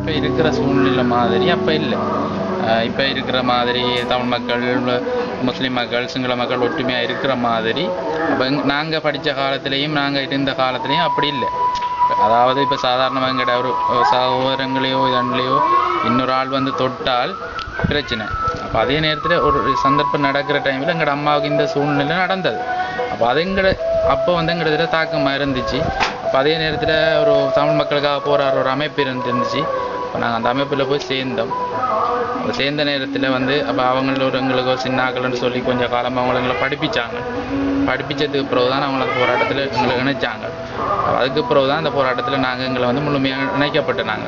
இப்போ இருக்கிற சூழ்நிலை மாதிரி அப்போ இல்லை. இப்போ இருக்கிற மாதிரி தமிழ் மக்கள், முஸ்லீம் மக்கள், சிங்கள மக்கள் ஒற்றுமையாக இருக்கிற மாதிரி அப்போ நாங்கள் படித்த காலத்துலேயும் நாங்கள் இருந்த காலத்துலேயும் அப்படி இல்லை. அதாவது இப்போ சாதாரணமாக எங்கட ஒரு சகோதரங்களையோ இதன்லையோ இன்னொரு ஆள் வந்து தொட்டால் பிரச்சனை. அப்போ அதே நேரத்தில் ஒரு சந்தர்ப்பம் நடக்கிற டைமில் எங்களோட அம்மாவுக்கு இந்த சூழ்நிலை நடந்தது. அப்போ அது அப்போ வந்து எங்களோட தாக்கமாக இருந்துச்சு. அப்போ அதே நேரத்தில் ஒரு தமிழ் மக்களுக்காக போராடுற ஒரு அமைப்பு இருந்துச்சு. அப்போ நாங்கள் அந்த அமைப்பில் போய் சேர்ந்தோம். அப்போ சேர்ந்த நேரத்தில் வந்து அப்போ அவங்களோட எங்களுக்கு ஒரு சின்னாக்கள்னு சொல்லி கொஞ்சம் காலமாக அவங்கள படிப்பிச்சாங்க. படிப்பிச்சதுக்கு பிறகு தான் அவங்கள அந்த போராட்டத்தில் எங்களை இணைச்சாங்க. அதுக்கு பிறகு தான் அந்த போராட்டத்தில் எங்களை வந்து முழுமையாக இணைக்கப்பட்டாங்க.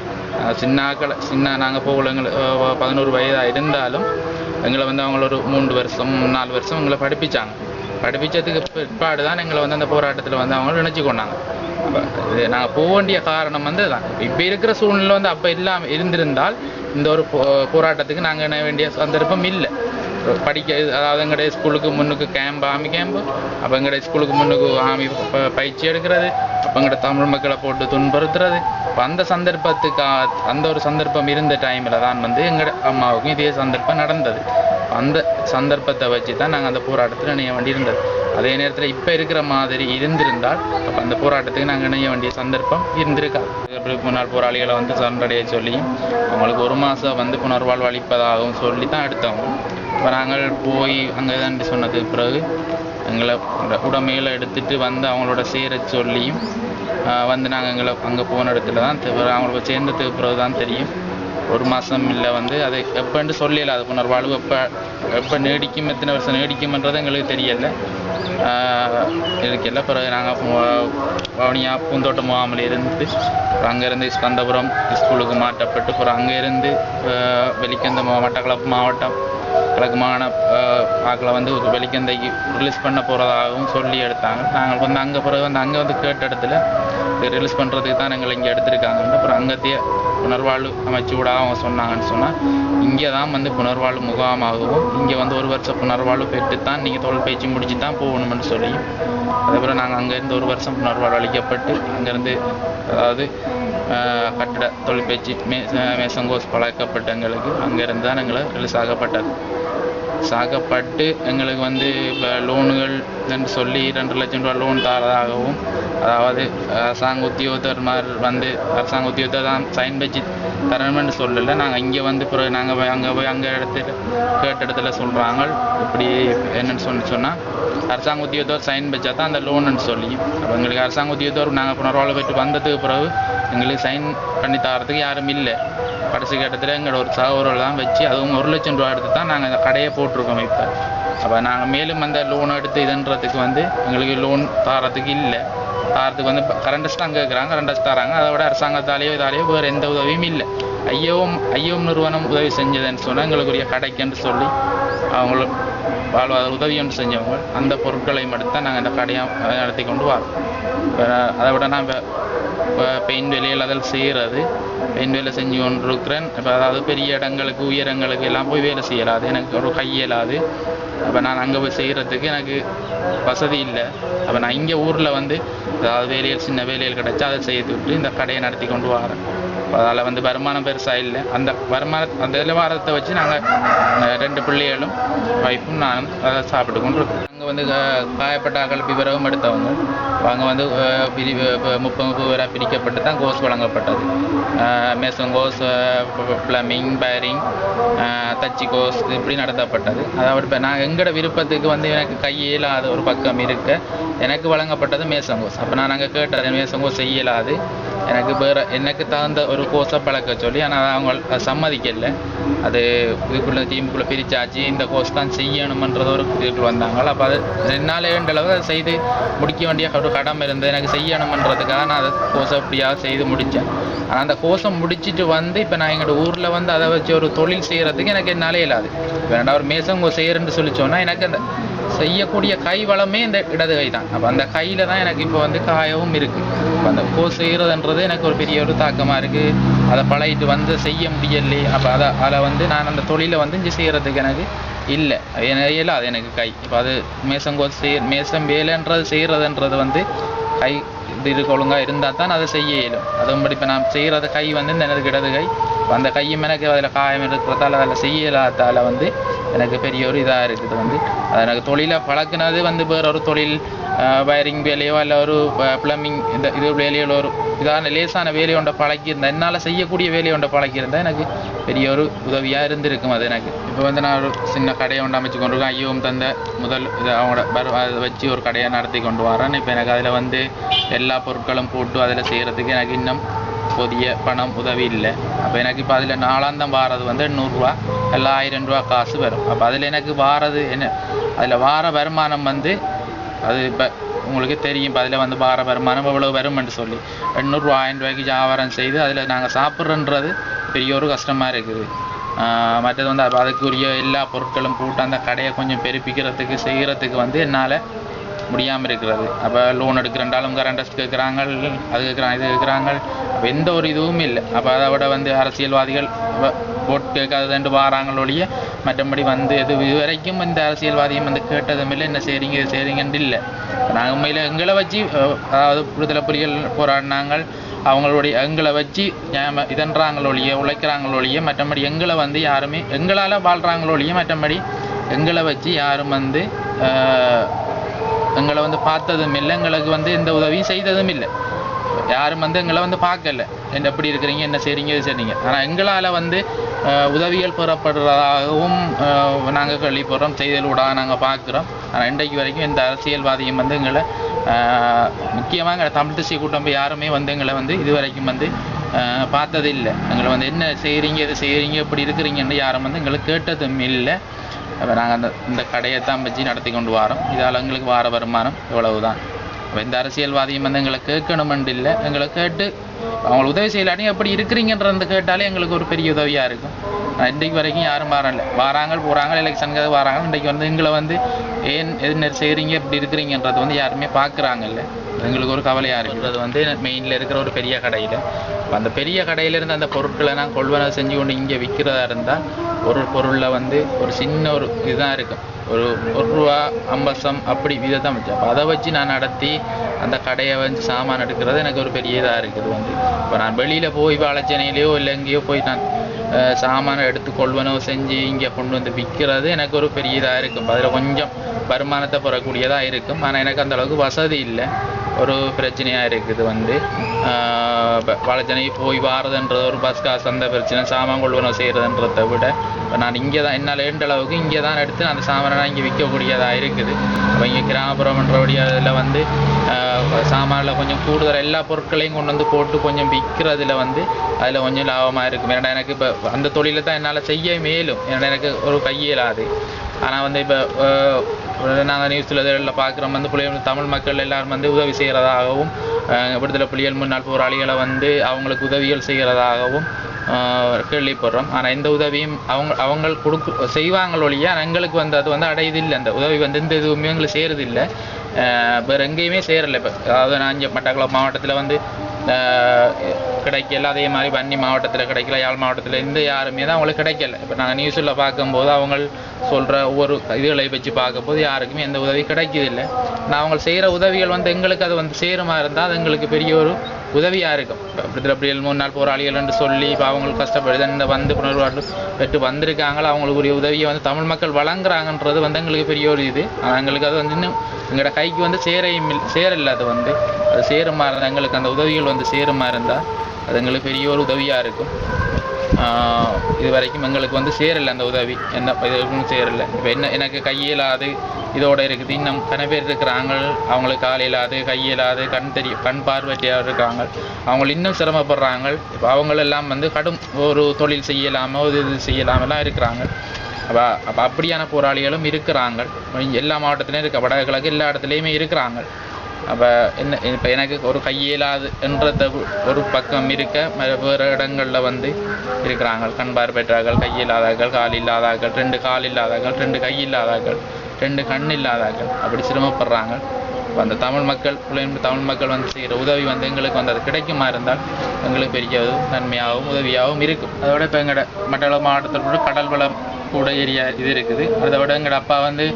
நாங்கள் போகல, எங்களுக்கு 11 வயதாக இருந்தாலும் எங்களை வந்து அவங்கள ஒரு 3 வருஷம் 4 வருஷம் எங்களை படிப்பிச்சாங்க. படிப்பிச்சதுக்கு பிற்பாடு தான் எங்களை வந்து அந்த போராட்டத்தில் வந்து அவங்க இணைச்சி கொண்டாங்க. அப்போ நாங்கள் போக வேண்டிய காரணம் வந்து தான். இப்போ இருக்கிற சூழ்நிலை வந்து அப்போ இல்லாமல் இருந்திருந்தால் இந்த ஒரு போராட்டத்துக்கு நாங்கள் இணைய வேண்டிய சந்தர்ப்பம் இல்லை. அதாவது எங்களுடைய ஸ்கூலுக்கு முன்னுக்கு ஆர்மி கேம்பு, அப்போ எங்களுடைய ஸ்கூலுக்கு முன்னுக்கு ஆர்மி பயிற்சி எடுக்கிறது, அப்போ எங்களோட தமிழ் மக்களை போட்டு துன்புறுத்துறது. இப்போ அந்த ஒரு சந்தர்ப்பம் இருந்த டைமில் தான் வந்து எங்களோட அம்மாவுக்கும் இதே சந்தர்ப்பம் நடந்தது. அந்த சந்தர்ப்பத்தை வச்சு தான் நாங்கள் அந்த போராட்டத்தில் இணைய வேண்டி இருந்தது. அதே நேரத்தில் இப்போ இருக்கிற மாதிரி இருந்திருந்தால் அப்போ அந்த போராட்டத்துக்கு நாங்கள் இணைய வேண்டிய சந்தர்ப்பம் இருந்திருக்காது. முன்னாள் போராளிகளை வந்து சரணடைய சொல்லி அவங்களுக்கு 1 மாதம் வந்து புனர்வாழ்வு அளிப்பதாகவும் சொல்லி தான் எடுத்தவங்க. இப்போ நாங்கள் போய் அங்கே தான் சொன்னதுக்கு பிறகு எங்களை உடமையில் எடுத்துகிட்டு வந்து அவங்களோட சேர சொல்லியும் வந்து நாங்கள் அங்கே போன இடத்துல தான் அவங்களோட சேர்ந்ததுக்கு பிறகு தான் தெரியும் 1 மாதம் இல்லை வந்து அது எப்போன்னு சொல்லல. அது புனர்வாழ்வு எப்போ நீடிக்கும், எத்தனை வருஷம் நீடிக்கும்ன்றது எங்களுக்கு தெரியலை. இதுக்கெல்லாம் பிறகு நாங்கள் வவுனியா பூந்தோட்ட முகாமில் இருந்து அங்கேருந்து ஸ்கந்தபுரம் ஸ்கூலுக்கு மாற்றப்பட்டு அப்புறம் அங்கேருந்து வெலிக்கந்த மட்டக்களப்பு மாவட்டம் கிழக்கு மாகாண ஆக்களை வந்து வெலிக்கந்தைக்கு ரிலீஸ் பண்ண போகிறதாகவும் சொல்லி எடுத்தாங்க. நாங்கள் வந்து அங்கே பிறகு வந்து அங்கே வந்து கேட்ட இடத்துல ரிலீஸ் பண்ணுறதுக்கு தான் எங்களை இங்கே எடுத்திருக்காங்க. அப்புறம் அங்கத்தையே புனர்வாழ்வு அமைச்சு விட அவங்க சொன்னாங்கன்னு சொன்னால் இங்கே தான் வந்து புனர்வாழ்வு முகாமாகவும் இங்கே வந்து 1 வருஷம் புனர்வாழ்வு பெற்று தான் நீங்கள் தொழில் பயிற்சி முடிச்சு தான் போகணும்னு சொல்லி அதுக்கப்புறம் நாங்கள் அங்கேருந்து 1 வருஷம் புனர்வாழ்வு அளிக்கப்பட்டு அங்கேருந்து அதாவது கட்டிட தொழில் பயிற்சி மேசங்கோஸ் பழக்கப்பட்ட எங்களுக்கு அங்கேருந்து தான் எங்களை ரிலீஸ் ஆகப்பட்டு எங்களுக்கு வந்து இப்போ லோனுகள் என்று சொல்லி 2 லட்சம் ரூபா லோன் தரதாகவும், அதாவது அரசாங்க உத்தியோகத்தர் வந்து அரசாங்க உத்தியோகத்தை தான் சைன் வச்சு தரணும்னு சொல்லலை. நாங்கள் இங்கே வந்து பிறகு நாங்கள் அங்கே இடத்துல கேட்ட இடத்துல சொல்கிறாங்க இப்படி என்னென்னு சொன்னால் அரசாங்க உத்தியோகத்தோர் சைன் வச்சா தான் அந்த லோனுன்னு சொல்லி. அப்போ எங்களுக்கு அரசாங்க உத்தியோகத்தோர் நாங்கள் புனர்வாழ்வு பெற்று வந்ததுக்கு பிறகு எங்களுக்கு சைன் பண்ணி தரத்துக்கு யாரும் இல்லை. கடைசி கட்டத்தில் எங்களோட ஒரு சகோதரர்கள் தான் வச்சு அதுவும் 1 லட்சம் ரூபா எடுத்து தான் நாங்கள் அந்த கடையை போட்டிருக்கோம். இப்போ அப்போ நாங்கள் மேலும் அந்த லோன் எடுத்து இதுன்றதுக்கு வந்து எங்களுக்கு லோன் தரத்துக்கு இல்லை. தரத்துக்கு வந்து கரண்டஸ் தான் கேட்குறாங்க, கரண்டஸ் தராங்க. அதை விட அரசாங்கத்தாலேயோ இதாலேயோ வேறு எந்த உதவியும் இல்லை. ஐயோவும் நிறுவனம் உதவி செஞ்சதுன்னு சொன்னால் எங்களுக்குரிய கடைக்குன்னு சொல்லி அவங்களுக்கு வாழ்வாதார உதவி ஒன்று செஞ்சவங்க அந்த பொருட்களை மட்டும் தான் நாங்கள் இந்த கடையை நடத்தி கொண்டு வரோம். அதை விட நான் இப்போ பெயிண்ட் வேலையில் அதில் செய்கிறது பெயிண்ட் வேலை செஞ்சு கொண்டு இருக்கிறேன். இப்போ அதாவது பெரிய இடங்களுக்கு உயரங்களுக்கு எல்லாம் போய் வேலை செய்யலாது, எனக்கு ஒரு கையலாது. அப்போ நான் அங்கே போய் செய்கிறதுக்கு எனக்கு வசதி இல்லை. அப்போ நான் இங்கே ஊரில் வந்து அதாவது சின்ன வேலைகள் கிடச்சா அதை செய்து விட்டு இந்த கடையை நடத்தி கொண்டு வரேன். அதில் வந்து வருமானம் பெருசாக இல்லை. அந்த வருமானத்தை வச்சு நாங்கள் 2 பிள்ளைகளும் வைஃபும் நானும் அதை சாப்பிட்டு கொண்டு இருக்கோம். அங்கே வந்து காயப்பட்ட கல்வி விரவும் எடுத்தவங்க அவங்க வந்து 30 பேராக பிரிக்கப்பட்டு தான் கோர்ஸ் வழங்கப்பட்டது. மேசன் கோர்ஸ், ப்ளம்பிங், பயரிங், தச்சி கோர்ஸ் இப்படி நடத்தப்பட்டது. அதாவது இப்போ நான் எங்களோட விருப்பத்துக்கு வந்து எனக்கு கையிலாத ஒரு பக்கம் இருக்க எனக்கு வழங்கப்பட்டது மேசன் கோர்ஸ். அப்போ நான் அங்கே கேட்டது மேசன் கோர்ஸ் செய்யலாது, எனக்கு தகுந்த ஒரு கோர்ஸை பழக்க சொல்லி. ஆனால் அவங்க சம்மதிக்கலை. அது இதுக்குள்ளே டீமுக்குள்ளே பிரித்தாச்சு, இந்த கோர்ஸ் தான் செய்யணுமன்றது ஒரு இதுக்கு வந்தாங்க. அப்போ அது 2 நாள் 2 அளவு அதை செய்து முடிக்க வேண்டிய ஒரு கடமை இருந்தது எனக்கு செய்யணுமன்றதுக்காக நான் அதை கோர்ஸை எப்படியாவது செய்து முடித்தேன். ஆனால் அந்த கோர்ஸை முடிச்சுட்டு வந்து இப்போ நான் எங்களோட ஊரில் வந்து அதை வச்சு ஒரு தொழில் செய்கிறதுக்கு எனக்கு என்னாலே இல்லாது. இப்போ 2 மேசம் செய்கிறேன்னு சொல்லி சொன்னால் எனக்கு அந்த செய்யக்கூடிய கை வளமே இந்த இடது கை தான். அப்போ அந்த கையில் தான் எனக்கு இப்போ வந்து காயவும் இருக்குது. இப்போ அந்த கோர்ஸ் செய்கிறதுன்றது எனக்கு ஒரு பெரிய ஒரு தாக்கமாக இருக்குது. அதை பழகிட்டு வந்து செய்ய முடியலையே. அப்போ அதை வந்து நான் அந்த தொழிலை வந்து இங்கே செய்கிறதுக்கு எனக்கு இல்லை, இயலாது எனக்கு கை. இப்போ அது மேசம் வேலைன்றது செய்கிறதுன்றது வந்து கை இது ஒழுங்காக இருந்தால் தான் அதை செய்ய இயலும். அதுவும் இப்போ நான் செய்கிறது கை வந்து இந்த எனக்கு இடது கை அந்த கையும் எனக்கு அதில் காயம் இருக்கிறதால அதில் செய்யலாதால் வந்து எனக்கு பெரிய ஒரு இதாக இருக்குது வந்து அது எனக்கு தொழிலை பழக்கினது வந்து வேற ஒரு தொழில் வயரிங் வேலையோ இல்லை ஒரு ப்ளம்பிங் இந்த இது வேலையில் ஒரு இதான லேசான வேலையை ஒன்றை பழக்கியிருந்தேன் என்னால் செய்யக்கூடிய வேலையை ஒன்றை பழக்கியிருந்தேன் எனக்கு பெரிய ஒரு உதவியாக இருந்திருக்கும் அது எனக்கு இப்போ வந்து நான் ஒரு சின்ன கடையை ஒன்று அமைச்சு கொண்டு இருக்கேன் ஐயோவும் தந்த முதல் இது அவங்களோட அதை வச்சு ஒரு கடையை நடத்தி கொண்டு வரேன் இப்போ எனக்கு அதில் வந்து எல்லா பொருட்களும் போட்டு அதில் செய்கிறதுக்கு எனக்கு இன்னும் போதிய பணம் உதவி இல்லை அப்போ எனக்கு இப்போ அதில் நாளாந்தம் வாரது வந்து 800 ரூபா இல்லை 1000 ரூபா காசு வரும் அப்போ அதில் எனக்கு வாரது என்ன அதில் வார வருமானம் வந்து அது இப்போ உங்களுக்கு தெரியும் இப்போ அதில் வந்து வார வருமானம் எவ்வளோ வரும்னு சொல்லி 800 ரூபா 1000 ரூபாய்க்கு வியாபாரம் செய்து அதில் நாங்கள் சாப்பிட்றன்றது பெரிய ஒரு கஷ்டமாக இருக்குது மற்றது வந்து அதுக்குரிய எல்லா பொருட்களும் போட்டு அந்த கடையை கொஞ்சம் பெருப்பிக்கிறதுக்கு செய்கிறதுக்கு வந்து என்னால் முடியாமல் இருக்கிறது அப்போ லோன் எடுக்கிறண்டாலும் கரண்டஸ்ட் கேட்குறாங்க அது கேட்குறாங்க இது கேட்குறாங்க அப்போ எந்த ஒரு இதுவும் இல்லை அப்போ அதை விட வந்து அரசியல்வாதிகள் ஓட்டு கேட்காததுண்டு வாராங்களோ ஒழிய மற்றபடி வந்து இதுவரைக்கும் இந்த அரசியல்வாதியும் வந்து கேட்டதும் இல்லை என்ன செய்கிறீங்க இது செய்கிறீங்கன்னு இல்லை நாங்கள் உண்மையில் எங்களை வச்சு அதாவது விடுதலை புலிகள் போராடினாங்க அவங்களுடைய எங்களை வச்சு இதன்றாங்களோ ஒழிய உழைக்கிறாங்களோ ஒழிய மற்றபடி எங்களை வந்து யாருமே எங்களால் வாழ்கிறாங்களோ ஒழிய மற்றபடி எங்களை வச்சு யாரும் வந்து எங்களை வந்து பார்த்ததும் இல்லை எங்களுக்கு வந்து எந்த உதவியும் செய்ததும் இல்லை யாரும் வந்து எங்களை வந்து பார்க்கல என்ன எப்படி இருக்கிறீங்க என்ன செய்கிறீங்க இது செய்றீங்க ஆனால் எங்களால் வந்து உதவிகள் பெறப்படுறதாகவும் நாங்கள் கேள்விப்படுறோம் செய்தலூடாக நாங்கள் பார்க்குறோம் ஆனால் இன்றைக்கு வரைக்கும் எந்த அரசியல்வாதியும் வந்து எங்களை முக்கியமாக எங்களை தமிழ் தேசிய கூட்டம் யாருமே வந்து எங்களை வந்து இது வரைக்கும் வந்து பார்த்தது இல்லை எங்களை வந்து என்ன செய்கிறீங்க இது செய்கிறீங்க எப்படி இருக்கிறீங்கன்னு யாரும் வந்து எங்களை கேட்டதும் இல்லை நாங்கள் இந்த கடையை தான் வச்சு நடத்தி கொண்டு வரோம் இதால் எங்களுக்கு வார வருமானம் இவ்வளவு தான் எந்த அரசியல்வாதியும் வந்து எங்களை கேட்கணுமென்று இல்லை எங்களை கேட்டு அவங்களுக்கு உதவி செய்யலாட்டி எப்படி இருக்கிறீங்கன்றது கேட்டாலே எங்களுக்கு ஒரு பெரிய உதவியாக இருக்கும் இன்றைக்கு வரைக்கும் யாரும் வரல வராங்க போகிறாங்க எலெக்ஷனுக்கு வராங்க இன்றைக்கு வந்து எங்களை வந்து ஏன் எது செய்கிறீங்க எப்படி இருக்கிறீங்கன்றது வந்து யாருமே பார்க்குறாங்கல்ல எங்களுக்கு ஒரு கவலையாக இருக்கிறது வந்து மெயினில் இருக்கிற ஒரு பெரிய கடையில் அந்த பெரிய கடையிலேருந்து அந்த பொருட்களை நான் கொள்வனவு செஞ்சு கொண்டு இங்கே விற்கிறதா இருந்தால் ஒரு பொருளில் வந்து ஒரு சின்ன ஒரு இதுதான் இருக்கும் ஒரு ரூபா 50 அப்படி இதை தான் வச்சு அப்போ அதை வச்சு நான் நடத்தி அந்த கடையை வந்து சாமான் எடுக்கிறது எனக்கு ஒரு பெரிய இதாக இருக்குது வந்து இப்போ நான் வெளியில் போய் வாழைச்சேனையிலையோ இல்லை எங்கேயோ போய் நான் சாமானை எடுத்து கொள்வனவு செஞ்சு இங்கே கொண்டு வந்து விற்கிறது எனக்கு ஒரு பெரிய இதாக இருக்கும் அதில் கொஞ்சம் வருமானத்தை பெறக்கூடியதாக இருக்கும் ஆனால் எனக்கு அந்த அளவுக்கு வசதி இல்லை ஒரு பிரச்சனையாக இருக்குது வந்து வாழைச்சேனை போய் வாரதுன்றது ஒரு பஸ் காசு அந்த பிரச்சனை சாமான் கொள்வனவு செய்கிறதுன்றதை விட இப்போ நான் இங்கே தான் என்னால் ஏண்ட அளவுக்கு இங்கே தான் எடுத்து அந்த சாமானை நான் இங்கே விற்கக்கூடியதாக இருக்குது அப்போ இங்கே கிராமப்புறம்ன்றபடிய அதில் வந்து சாமானில் கொஞ்சம் கூடுதல் எல்லா பொருட்களையும் கொண்டு வந்து போட்டு கொஞ்சம் விற்கிறதுல வந்து அதில் கொஞ்சம் லாபமாக இருக்கும் ஏன்னா எனக்கு இப்போ அந்த தொழிலை தான் என்னால் செய்ய மேலும் ஏன்னா எனக்கு ஒரு கையிலாது ஆனால் வந்து இப்போ நாங்கள் நியூஸில் இதில் பார்க்குறோம் வந்து புலிகள் தமிழ் மக்கள் எல்லாரும் வந்து உதவி செய்கிறதாகவும் விடுதலை புலிகள் முன்னாள் போராளிகளை வந்து அவங்களுக்கு உதவிகள் செய்கிறதாகவும் கேள்விப்படுறோம் ஆனால் இந்த உதவியும் அவங்க செய்வாங்களோ இல்லையா எங்களுக்கு வந்து அது வந்து அடையதில்லை அந்த உதவி வந்து இந்த எதுவுமே எங்களுக்கு செய்கிறதில்லை வேறு எங்கேயுமே செய்கிறதில்லை இப்போ அதாவது நான் இங்கே மட்டக்களப்பு மாவட்டத்தில் வந்து கிடைக்கல அதே மாதிரி வன்னி மாவட்டத்தில் கிடைக்கல யாழ் மாவட்டத்தில் இந்த யாருமே தான் அவங்களுக்கு கிடைக்கல இப்போ நாங்கள் நியூஸில் பார்க்கும்போது அவங்க சொல்கிற ஒவ்வொரு இதுகளை வச்சு பார்க்கும்போது யாருக்குமே எந்த உதவி கிடைக்கிறதில்லை நான் அவங்க செய்கிற உதவிகள் வந்து எங்களுக்கு அது வந்து சேருமா இருந்தால் அது எங்களுக்கு பெரிய ஒரு உதவியாக இருக்கும் இப்போ விடுதலை புலிகள் முன்னாள் போராளிகள் என்று சொல்லி இப்போ அவங்களுக்கு கஷ்டப்படுது இந்த வந்து புனர்வாழ்வு பெற்று வந்திருக்காங்களோ அவங்களுக்குரிய உதவியை வந்து தமிழ் மக்கள் வழங்குறாங்கன்றது வந்து எங்களுக்கு பெரிய ஒரு இது ஆனால் எங்களுக்கு அது வந்து இன்னும் எங்களோட கைக்கு வந்து சேரல அது வந்து அது சேருமா இருந்தால் எங்களுக்கு அந்த உதவிகள் வந்து சேருமா இருந்தால் அது எங்களுக்கு பெரிய ஒரு உதவியாக இருக்கும் இது வரைக்கும் எங்களுக்கு வந்து சேரலை அந்த உதவி எந்த இதுக்கும் சேரலை இப்போ எனக்கு கையிலாது இதோடு இருக்குது இன்னும் கன பேர் இருக்கிறாங்க அவங்களுக்கு கால் இல்லாது கையிலாது கண் பார்வையாக இருக்காங்க அவங்க இன்னும் சிரமப்படுறாங்க இப்போ அவங்களெல்லாம் வந்து கடும் ஒரு தொழில் செய்யலாமல் ஒரு இது செய்யலாமெல்லாம் இருக்கிறாங்க அப்போ அப்படியான போராளிகளும் இருக்கிறாங்க எல்லா மாவட்டத்திலையும் இருக்க வடகிழக்கு எல்லா இடத்துலையுமே இருக்கிறாங்க அப்போ இப்போ எனக்கு ஒரு கையிலாது என்றத ஒரு பக்கம் இருக்க வேறு இடங்களில் வந்து இருக்கிறாங்க கண் பார்வையற்றவர்கள் கையில்லாதார்கள் கால் இல்லாதார்கள் 2 கால் இல்லாதார்கள் 2 கை இல்லாதார்கள் 2 கண் இல்லாதார்கள் அப்படி சிரமப்படுறாங்க இப்போ அந்த தமிழ் மக்கள் வந்து செய்கிற உதவி வந்து எங்களுக்கு வந்து அது கிடைக்குமா இருந்தால் எங்களுக்கு பெரிய நன்மையாகவும் உதவியாகவும் இருக்கும் அதோட இப்போ எங்களோட மட்டக்களப்பு மாவட்டத்தில் கூட கடல் வளம் கூட ஏரியா இது இருக்குது அதை விட எங்களோட அப்பா வந்து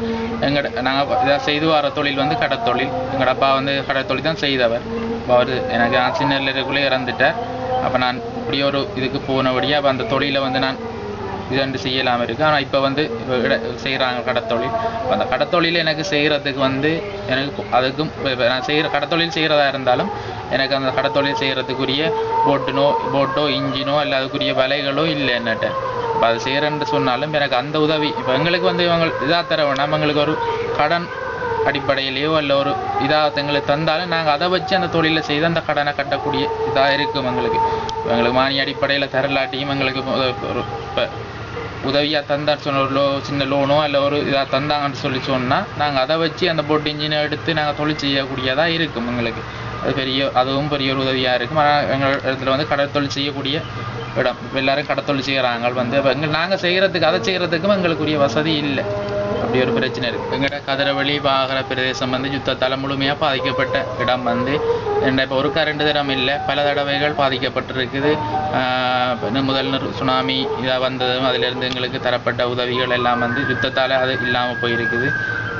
நாங்கள் இதாக செய்து வர தொழில் வந்து கடத்தொழில் எங்களோட அப்பா வந்து கடத்தொழில் தான் செய்தவர் அவர் எனக்கு சின்னரில் இருக்குள்ளே இறந்துட்டார் அப்போ நான் அப்படி ஒரு இதுக்கு போனபடியாக அப்போ அந்த தொழிலை வந்து நான் இதண்டு செய்யலாம் இருக்குது. ஆனால் இப்போ வந்து செய்கிறாங்க கடத்தொழில். அந்த கடத்தொழில் எனக்கு செய்கிறதுக்கு வந்து எனக்கு அதுக்கும் நான் செய்கிற கடத்தொழில் செய்கிறதா இருந்தாலும் எனக்கு அந்த கடத்தொழில் செய்கிறதுக்குரிய போட்டோ இன்ஜினோ இல்லை அதுக்குரிய விலைகளோ இல்லை என்னட்ட. இப்போ அது செய்கிறேன்னு சொன்னாலும் எனக்கு அந்த உதவி இப்போ எங்களுக்கு வந்து இவங்க இதாக தர வேண்டாம், எங்களுக்கு ஒரு கடன் அடிப்படையிலேயோ இல்லை ஒரு இதாக எங்களுக்கு தந்தாலும் நாங்கள் அதை வச்சு அந்த தொழிலை செய்து அந்த கடனை கட்டக்கூடிய இதாக இருக்கும். எங்களுக்கு மானிய அடிப்படையில் தரலாட்டியும் எங்களுக்கு ஒரு இப்போ உதவியாக தந்தான்னு சொன்ன ஒரு சின்ன லோனோ இல்லை ஒரு இதாக தந்தாங்கன்னு சொல்லி சொன்னால் நாங்கள் அதை வச்சு அந்த போட்டு இன்ஜினை எடுத்து நாங்கள் தொழில் செய்யக்கூடியதாக இருக்கும். எங்களுக்கு அதுவும் பெரிய ஒரு உதவியாக இருக்கும். ஆனால் எங்கள் இடத்துல வந்து கடற்தொழில் செய்யக்கூடிய இடம் இப்போ எல்லோரும் கடற்தொழில் செய்கிறாங்க வந்து நாங்கள் செய்கிறதுக்கு அதை செய்கிறதுக்கும் எங்களுக்குரிய வசதி இல்லை. அப்படி ஒரு பிரச்சனை இருக்குது. எங்கள்கிட்ட கதிரவழி வாகர பிரதேசம் வந்து யுத்தத்தால் முழுமையாக பாதிக்கப்பட்ட இடம் வந்து இப்போ ஒரு 2 தரம் இல்லை, பல தடவைகள் பாதிக்கப்பட்டிருக்குது. முதல் சுனாமி இதாக வந்ததும் அதிலிருந்து எங்களுக்கு தரப்பட்ட உதவிகள் எல்லாம் வந்து யுத்தத்தால் அது இல்லாமல் போயிருக்குது.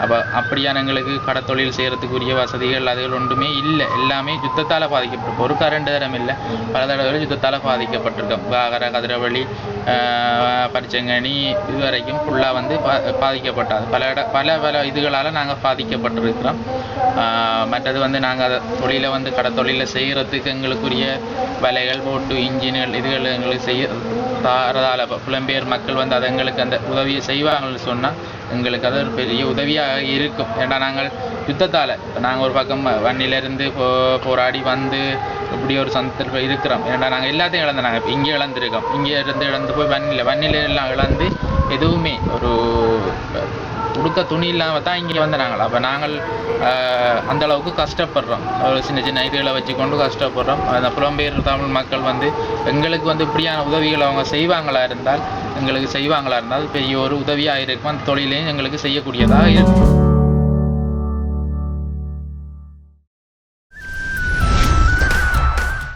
அப்போ அப்படியான எங்களுக்கு கடத்தொழில் செய்கிறதுக்குரிய வசதிகள் அதுகள் ஒன்றுமே இல்லை. எல்லாமே யுத்தத்தால் பாதிக்கப்பட்டு ஒரு 2 தரம் இல்லை, பல தடவைகள் யுத்தத்தால் பாதிக்கப்பட்டிருக்கோம். வாகர கதிரவழி பரிச்சங்கனி இதுவரைக்கும் ஃபுல்லாக வந்து பாதிக்கப்பட்டது. பல இதுகளால் நாங்கள் பாதிக்கப்பட்டிருக்கிறோம். மற்றது வந்து நாங்கள் அதை தொழிலை வந்து கடத்தொழிலை செய்கிறதுக்கு எங்களுக்குரிய விலைகள் போட்டு இன்ஜின்கள் இதுகள் எங்களுக்கு செய்ய தாரதால் புலம்பெயர் மக்கள் வந்து அதை எங்களுக்கு அந்த உதவியை செய்வாங்கன்னு சொன்னால் எங்களுக்கு அது ஒரு பெரிய உதவியாக இருக்கும். ஏன்னா நாங்கள் யுத்தத்தால் நாங்கள் ஒரு பக்கம் வன்னியிலேருந்து போராடி வந்து இப்படி ஒரு சந்தர்ப்பம் இருக்கிறோம். ஏன்னா நாங்கள் எல்லாத்தையும் இழந்து நாங்கள் இங்கே இழந்திருக்கோம். இங்கே இழந்து போய் வன்னியில் எல்லாம் இழந்து எதுவுமே ஒரு உடுக்க துணி இல்லாமல் தான் இங்கே வந்து அப்போ நாங்கள் அந்தளவுக்கு கஷ்டப்படுறோம். ஒரு சின்ன இதுகளை வச்சு கொண்டு கஷ்டப்படுறோம். அந்த புலம்பெயர் தமிழ் மக்கள் வந்து எங்களுக்கு வந்து இப்படியான உதவிகள் அவங்க செய்வாங்களா இருந்தால் பெரிய ஒரு உதவியாக இருக்கும். அந்த தொழிலையும் எங்களுக்கு செய்யக்கூடியதாக இருக்கும்.